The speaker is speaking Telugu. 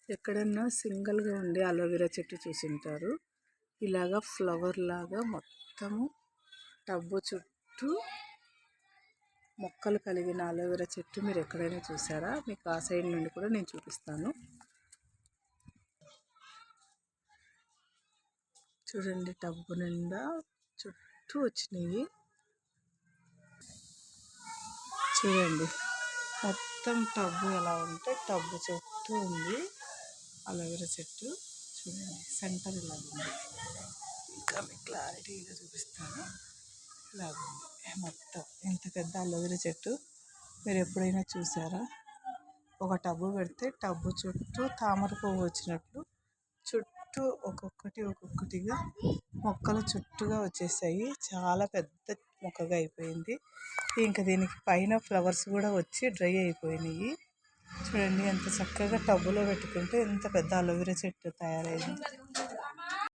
ఎక్కడన్నా సింగిల్గా ఉండే అలోవెరా చెట్టు చూసింటారు. ఇలాగా ఫ్లవర్ లాగా మొత్తము టబ్బు చుట్టూ మొక్కలు కలిగిన అలోవెరా చెట్టు మీరు ఎక్కడైనా చూసారా? మీకు ఆ సైడ్ నుండి కూడా నేను చూపిస్తాను. చూడండి, టబ్బు నిండా చుట్టూ వచ్చినాయి. చూడండి, మొత్తం టబ్బు ఎలా ఉంటే టబ్బు చుట్టూ ఉంది అలోవెరా చెట్టు. చూడండి, సెంటర్ ఇలా ఉంది. ఇంకా మీకు క్లారిటీగా చూపిస్తాను. ఇలాగుంది మొత్తం. ఇంత పెద్ద అలోవెరా చెట్టు మీరు ఎప్పుడైనా చూసారా? ఒక టబ్బు పెడితే టబ్బు చుట్టూ తామర పువ్వు వచ్చినట్లు చుట్టూ ఒక్కొక్కటిగా మొక్కలు చుట్టూగా వచ్చేసాయి. చాలా పెద్ద మొక్కగా అయిపోయింది. ఇంకా దీనికి పైన ఫ్లవర్స్ కూడా వచ్చి డ్రై అయిపోయినాయి. చూడండి ఎంత చక్కగా టబ్బులో పెట్టుకుంటే ఎంత పెద్ద అలోవెరా చెట్టు తయారైంది.